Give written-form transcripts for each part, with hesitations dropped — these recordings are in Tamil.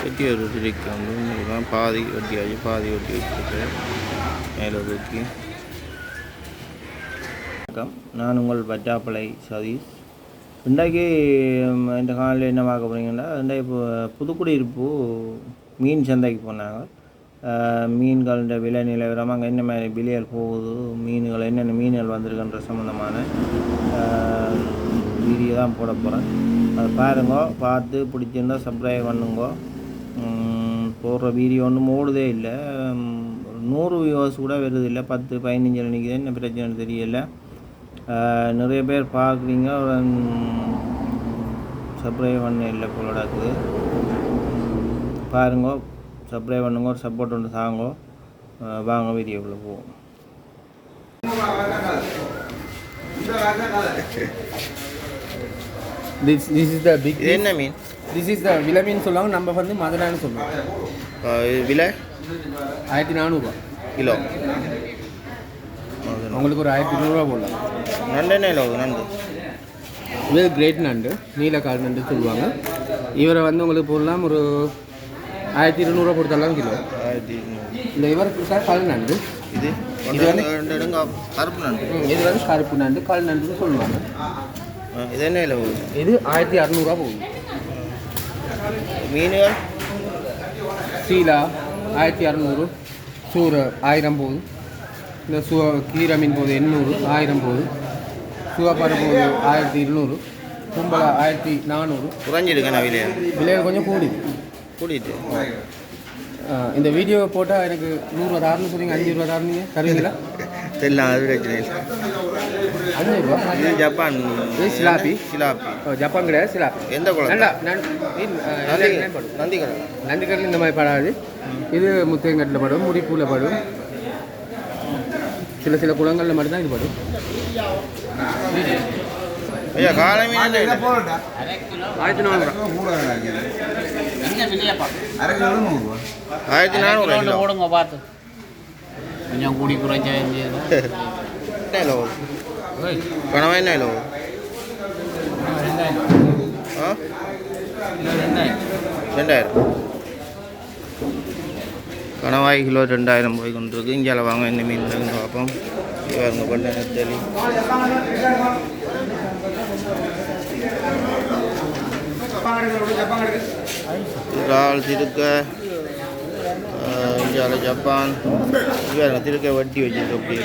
வெட்டி ஒரு திருக்கி வந்து பாதி வெட்டியாச்சு, பாதி வெட்டி வச்சுட்டு மேலே தூக்கி. வணக்கம், நான் உங்கள் வட்டாப்பளை சதீஷ். இன்றைக்கு இந்த காலையில் என்ன பார்க்க போகிறீங்கன்னா, இன்றைக்கு இப்போ புதுக்குடியிருப்பு மீன் சந்தைக்கு போனாங்க. மீன்கள விலை நிலவரம், அங்கே என்ன மாதிரி விலைகள் போகுது, மீன்கள் என்னென்ன மீன்கள் வந்திருக்குன்ற சம்மந்தமான வீடியோ தான் போட போகிறேன். அதை பாருங்க, பார்த்து பிடிச்சிருந்தால் சப்ஸ்கிரைப் பண்ணுங்க. போடுற வீடியோ ஒன்றும் ஓடுதே இல்லை, 100 வியூவர்ஸ் கூட வருது இல்லை, 10-15 நினைக்கிறேன். என்ன பிரச்சனைன்னு தெரியலை. நிறைய பேர் பார்க்குறீங்க, சப்ஸ்கிரைப் பண்ண இல்லை போல இருக்குது. பாருங்க, சப்ஸ்கிரைப் பண்ணுங்க, ஒரு சப்போர்ட் ஒன்று தாங்க. வாங்க வீடியோக்குள்ளே போவோம். This is the big. என்ன மீன்? This is the விலை மீன் சொல்லுவாங்க, நம்ம வந்து மதுரான்னு சொல்லுவோம். விலை 1400 கிலோ. உங்களுக்கு ஒரு 1200 போடலாம். நண்டு என்ன கிலோ? நண்டு இது கிரேட் நண்டு, நீலக்கால் நண்டு சொல்லுவாங்க. இவரை வந்து உங்களுக்கு போடலாம் ஒரு 1200 கொடுத்தாலாம் கிலோ. 1200. இந்த இவருக்கு சார் கல் நண்டு. இது வந்து கருப்பு நண்டு. இது வந்து கருப்பு நண்டு, கல் நண்டுன்னு சொல்லுவாங்க. இது என்ன விலை போகுது? இது 1600 போகுது. மீன்கள் சீலா 1600, சூரை 1000 போகுது. இந்த கீரை மீன் போகுது 800, 1000 போகுது. சுவாப்பாறை போகுது 1200, கும்பலா 1400. குறைஞ்சிருக்கேண்ணா விலைகள் கொஞ்சம் கூடிட்டு. இந்த வீடியோ போட்டால் எனக்கு 100 தாருன்னு சொன்னீங்க, 5 ரூபா தாருனீங்க தருவீங்களா? தெரியல, அது பிரச்சனை இல்லை. 5 ரூபா. இது ஜப்பான். இது சிலாப்பி. ஜப்பான் கிடையாது, சிலாப்பி. எந்த குளம்? நந்திக்கடல். நந்திக்கடல் இந்த மாதிரி படாது. இது முத்தையங்கட்டில் படும், முடிப்பூவில் படும், சில குளங்களில் மட்டும்தான் இது படும். ஐயா காலை மீன் 1400. ஓடுங்க பார்த்து கொஞ்சம் கூடி குறைஞ்ச கனவா என்ன கிலோ? 2000. கணவாய் கிலோ 2000 போய் கொண்டு இருக்கு. இங்கே வாங்க என்ன மீன் பார்ப்போம். இவங்க பண்ண நெத்தலி, இறால், திருக்க, இந்தியாவில் ஜப்பான். இவங்க திருக்க வட்டி வச்சுருக்கு.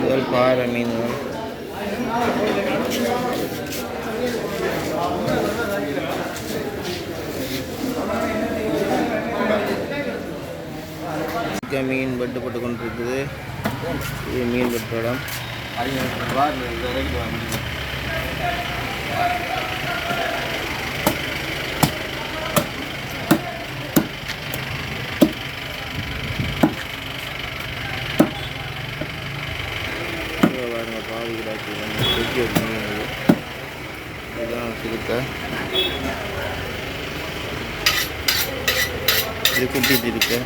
அப்படி பாறை மீன்கள். மீன் வெட்டுப்பட்டு கொண்டிருக்குது. இது மீன் வெட்டு இடம். பாதி கிடாக்கி மீன். இதுதான் சிறுக்க. இது குட்டிட்டு இருக்கு.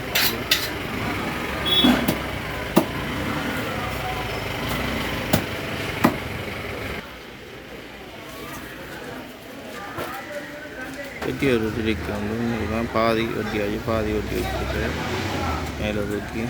வெட்டி ஒரு திருக்கி வந்து பாதி வெட்டியாச்சு, பாதி வெட்டி வச்சுட்டு மேலே தூக்கி.